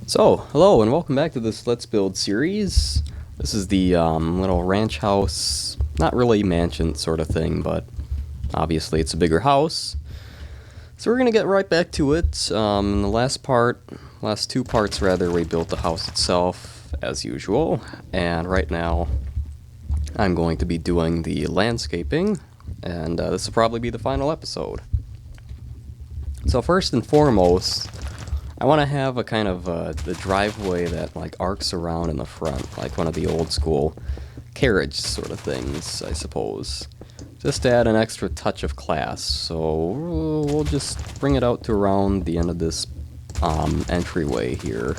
So, hello and welcome back to this Let's Build series. This is the little ranch house, not really mansion sort of thing, but obviously it's a bigger house. So we're going to get right back to it. In the last two parts rather, we built the house itself as usual. And right now I'm going to be doing the landscaping, and this will probably be the final episode. So first and foremost, I want to have a kind of the driveway that like arcs around in the front, like one of the old school carriage sort of things, I suppose. Just to add an extra touch of class. So we'll just bring it out to around the end of this entryway here.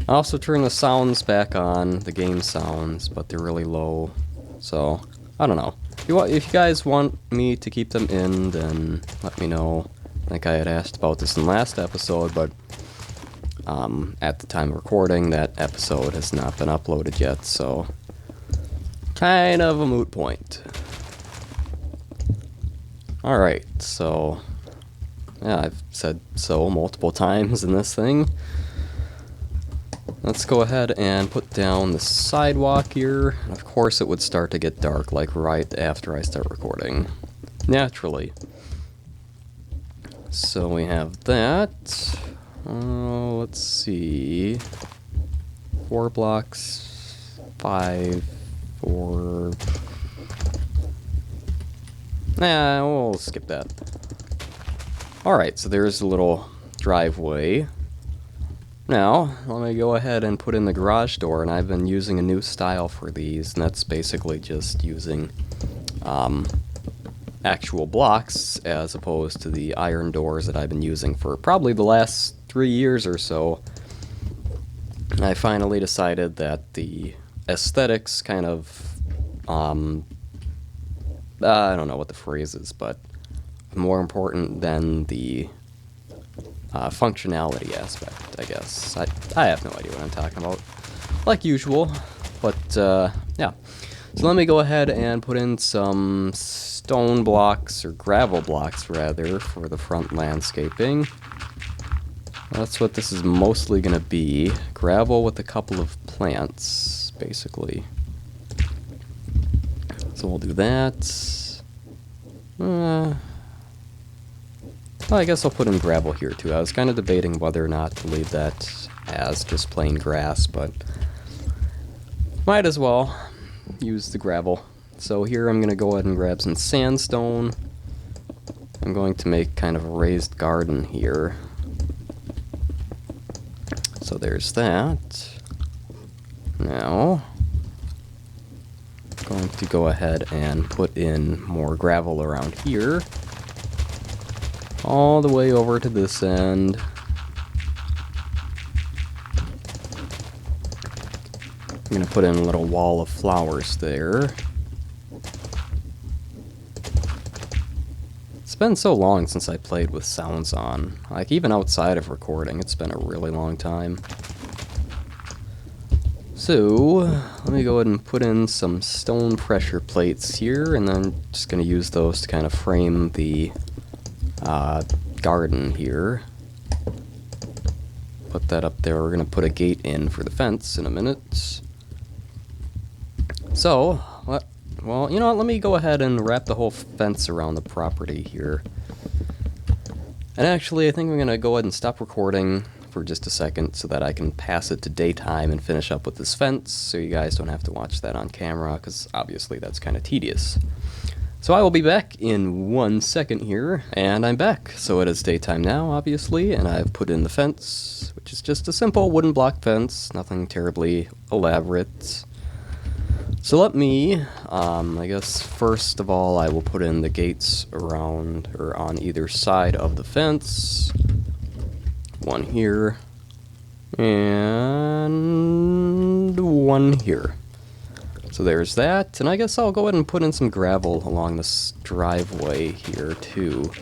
I also turn the sounds back on, the game sounds, but they're really low. So I don't know. If you guys want me to keep them in, then let me know. I think I had asked about this in the last episode, but at the time of recording, that episode has not been uploaded yet, so kind of a moot point. Alright, so yeah, I've said so multiple times in this thing. Let's go ahead and put down the sidewalk here. Of course it would start to get dark like right after I start recording. Naturally. So we have that. Let's see. 4 blocks. 5. 4. Nah, we'll skip that. Alright, so there's a little driveway. Now, let me go ahead and put in the garage door, and I've been using a new style for these, and that's basically just using actual blocks as opposed to the iron doors that I've been using for probably the last 3 years or so. I finally decided that the aesthetics kind of, I don't know what the phrase is, but more important than the functionality aspect, I guess. I have no idea what I'm talking about, like usual, but yeah. So let me go ahead and put in some stone blocks, or gravel blocks rather, for the front landscaping. That's what this is mostly going to be. Gravel with a couple of plants, basically. So we'll do that. Well, I guess I'll put in gravel here too. I was kind of debating whether or not to leave that as just plain grass, but might as well use the gravel. So here I'm going to go ahead and grab some sandstone. I'm going to make kind of a raised garden here. So there's that. Now, I'm going to go ahead and put in more gravel around here. All the way over to this end. I'm going to put in a little wall of flowers there. It's been so long since I played with sounds on. Like, even outside of recording, it's been a really long time. So, let me go ahead and put in some stone pressure plates here, and then just going to use those to kind of frame the garden here. Put that up there. We're going to put a gate in for the fence in a minute. So, well, you know what, let me go ahead and wrap the whole fence around the property here. And actually, I think I'm going to go ahead and stop recording for just a second so that I can pass it to daytime and finish up with this fence, so you guys don't have to watch that on camera, because obviously that's kind of tedious. So I will be back in 1 second here, and I'm back. So it is daytime now, obviously, and I've put in the fence, which is just a simple wooden block fence, nothing terribly elaborate. So let me, I guess first of all I will put in the gates around, or on either side of the fence. One here, and one here. So there's that, and I guess I'll go ahead and put in some gravel along this driveway here too.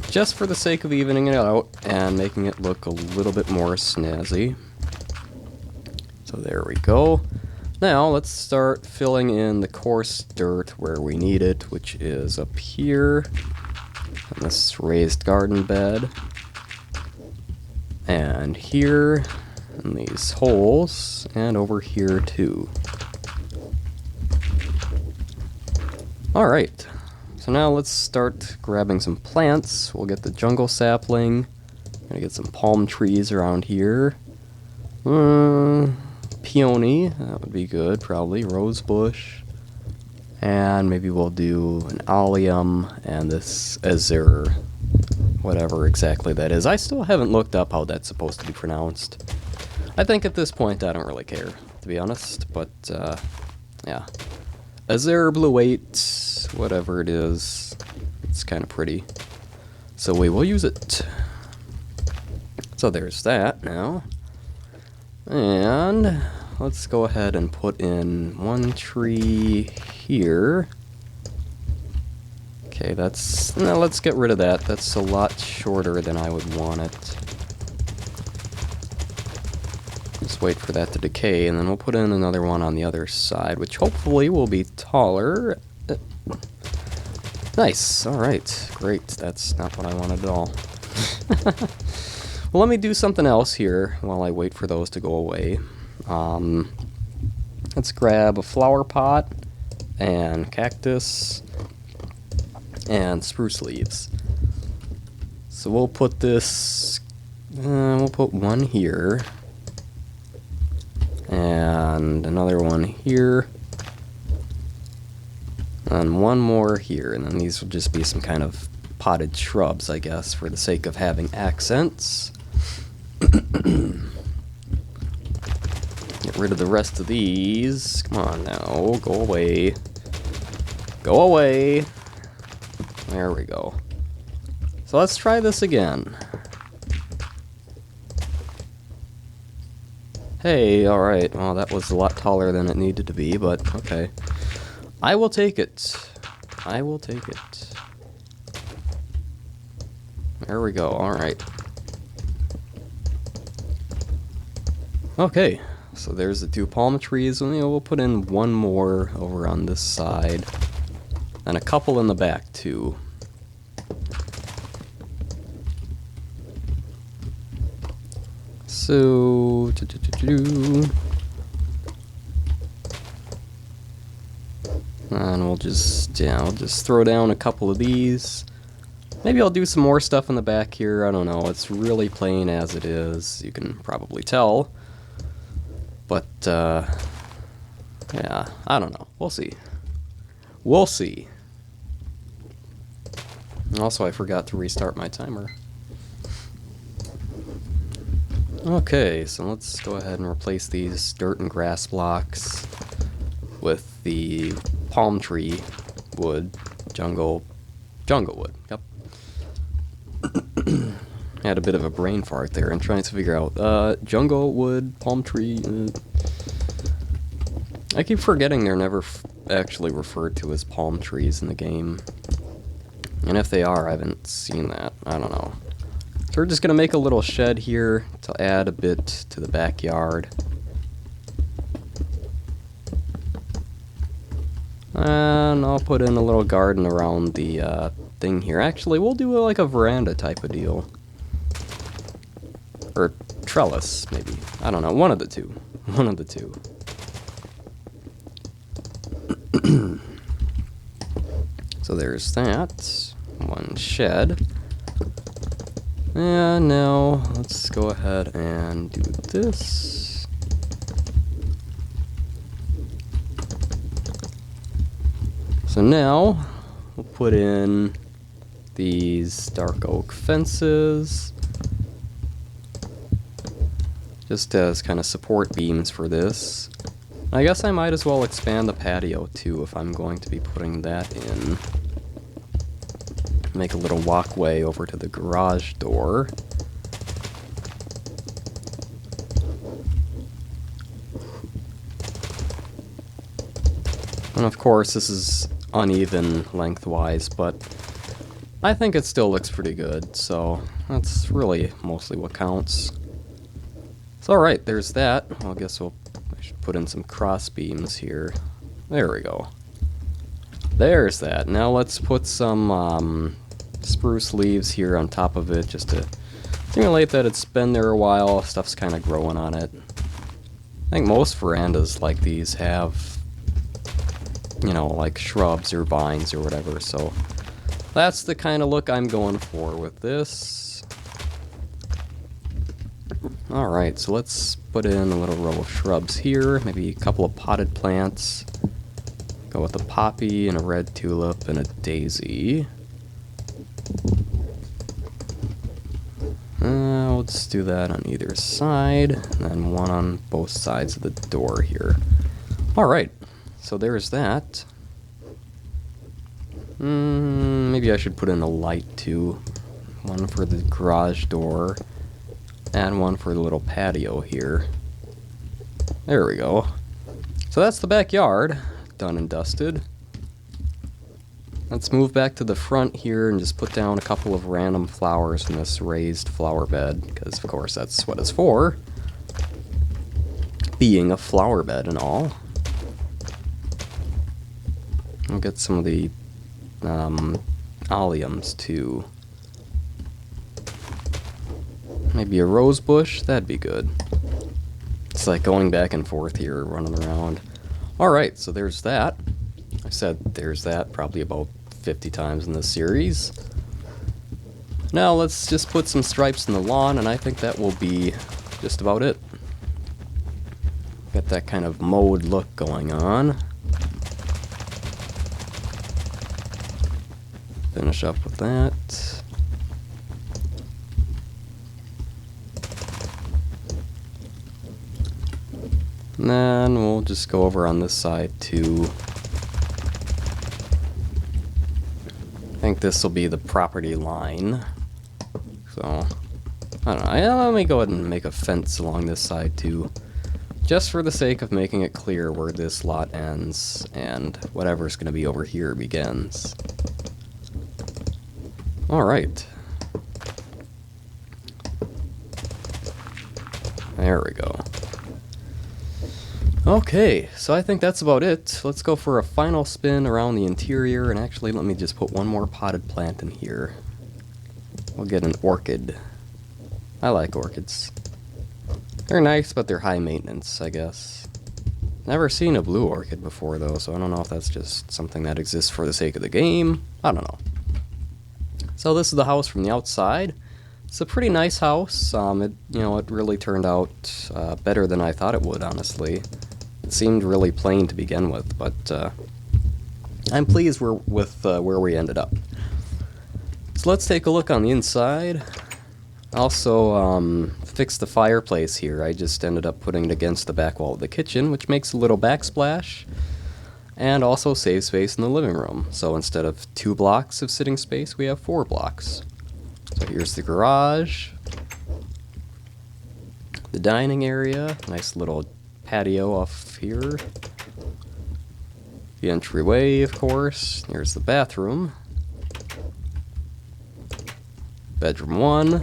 Just for the sake of evening it out and making it look a little bit more snazzy. So there we go. Now let's start filling in the coarse dirt where we need it, which is up here on this raised garden bed. and here, in these holes, and over here too. Alright, so now let's start grabbing some plants. We'll get the jungle sapling. Gonna get some palm trees around here. Peony, that would be good, probably. Rose bush. And maybe we'll do an allium and this azure, whatever exactly that is. I still haven't looked up how that's supposed to be pronounced. I think at this point I don't really care, to be honest, but yeah. Azure Blue 8, whatever it is, it's kind of pretty. So we will use it. So there's that now. And let's go ahead and put in one tree here. Okay, now let's get rid of that. That's a lot shorter than I would want it. Just wait for that to decay, and then we'll put in another one on the other side, which hopefully will be taller. Nice, alright, great. That's not what I wanted at all. Well, let me do something else here while I wait for those to go away. Let's grab a flower pot and cactus and spruce leaves. So we'll put this, we'll put one here and another one here and one more here, and then these will just be some kind of potted shrubs, I guess, for the sake of having accents. Get rid of the rest of these. Come on now, go away. Go away. There we go. So let's try this again. Hey, alright, well that was a lot taller than it needed to be, but okay. I will take it. I will take it. There we go, alright. Okay, so there's the two palm trees, and we'll put in one more over on this side, and a couple in the back too. So, and we'll just throw down a couple of these. Maybe I'll do some more stuff in the back here. I don't know. It's really plain as it is. You can probably tell. But, yeah, I don't know. We'll see. We'll see. Also, I forgot to restart my timer. Okay, so let's go ahead and replace these dirt and grass blocks with the palm tree wood, jungle wood. Yep. Had a bit of a brain fart there and trying to figure out jungle wood, palm tree. I keep forgetting they're never actually referred to as palm trees in the game, and if they are, I haven't seen that. I don't know. So we're just gonna make a little shed here to add a bit to the backyard. And I'll put in a little garden around the thing here. Actually, we'll do like a veranda type of deal. Or trellis, maybe. I don't know, one of the two. One of the two. So there's that. One shed. And now, let's go ahead and do this. So now, we'll put in these dark oak fences, just as kind of support beams for this. I guess I might as well expand the patio too if I'm going to be putting that in. Make a little walkway over to the garage door. And of course this is uneven lengthwise, but I think it still looks pretty good, so that's really mostly what counts. So alright, there's that. Well, I guess I should put in some cross beams here. There we go. There's that. Now let's put some spruce leaves here on top of it just to Simulate that it's been there a while, stuff's kind of growing on it. I think most verandas like these have, you know, like shrubs or vines or whatever, so that's the kind of look I'm going for with this. Alright, so let's put in a little row of shrubs here, maybe a couple of potted plants. Go with a poppy and a red tulip and a daisy. Let's do that on either side, and then one on both sides of the door here. Alright, so there's that. Maybe I should put in a light too. One for the garage door, and one for the little patio here. There we go. So that's the backyard, done and dusted. Let's move back to the front here and just put down a couple of random flowers in this raised flower bed, because of course that's what it's for. Being a flower bed and all. I'll get some of the alliums too. Maybe a rose bush, that'd be good. It's like going back and forth here, running around. Alright, so there's that. I said there's that probably about 50 times in this series. Now let's just put some stripes in the lawn, and I think that will be just about it. Got that kind of mowed look going on. Finish up with that. And then we'll just go over on this side too. I think this will be the property line. So, I don't know. Let me go ahead and make a fence along this side too. Just for the sake of making it clear where this lot ends and whatever's going to be over here begins. Alright. There we go. Okay, so I think that's about it. Let's go for a final spin around the interior, and actually let me just put one more potted plant in here. We'll get an orchid. I like orchids. They're nice, but they're high maintenance, I guess. Never seen a blue orchid before though, so I don't know if that's just something that exists for the sake of the game. I don't know. So this is the house from the outside. It's a pretty nice house. It really turned out better than I thought it would, honestly. It seemed really plain to begin with, but I'm pleased with where we ended up. So let's take a look on the inside. Also, fixed the fireplace here. I just ended up putting it against the back wall of the kitchen, which makes a little backsplash, and also save space in the living room. So instead of 2 blocks of sitting space, we have 4 blocks. So here's the garage, the dining area, nice little patio off here, the entryway, of course. Here's the bathroom, bedroom 1,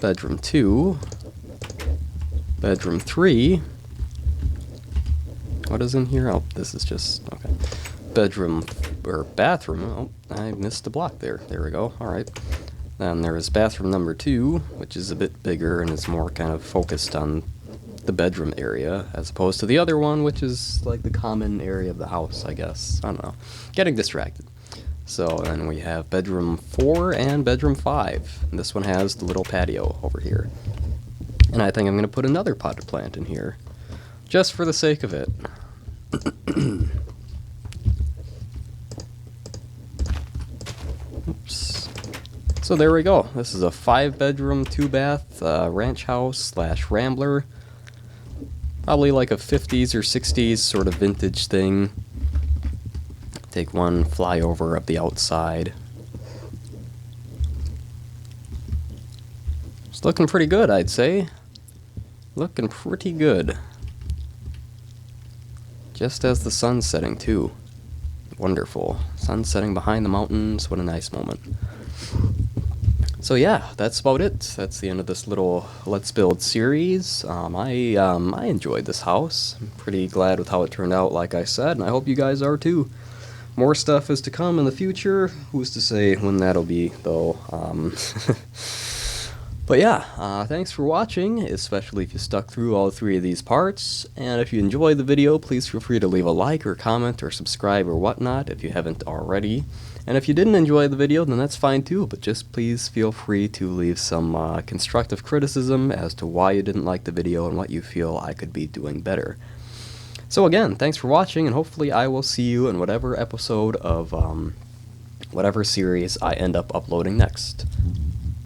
bedroom 2, bedroom 3. What is in here? Oh, this is just, okay. Bedroom, or bathroom, oh, I missed a block there. There we go, alright. Then there is bathroom number 2, which is a bit bigger and is more kind of focused on the bedroom area, as opposed to the other one, which is like the common area of the house, I guess. I don't know. Getting distracted. So then we have bedroom 4 and bedroom 5. And this one has the little patio over here. And I think I'm going to put another potted plant in here, just for the sake of it. Oops. So there we go. This is a 5-bedroom, 2-bath ranch house / Rambler. Probably like a 50s or 60s sort of vintage thing. Take one flyover of the outside. It's looking pretty good, I'd say. Looking pretty good. Just as the sun's setting too. Wonderful. Sun setting behind the mountains. What a nice moment. So yeah, that's about it. That's the end of this little Let's Build series. I enjoyed this house. I'm pretty glad with how it turned out, like I said, and I hope you guys are too. More stuff is to come in the future. Who's to say when that'll be, though? But yeah, thanks for watching, especially if you stuck through all three of these parts. And if you enjoyed the video, please feel free to leave a like or comment or subscribe or whatnot if you haven't already. And if you didn't enjoy the video, then that's fine too, but just please feel free to leave some constructive criticism as to why you didn't like the video and what you feel I could be doing better. So again, thanks for watching, and hopefully I will see you in whatever episode of whatever series I end up uploading next.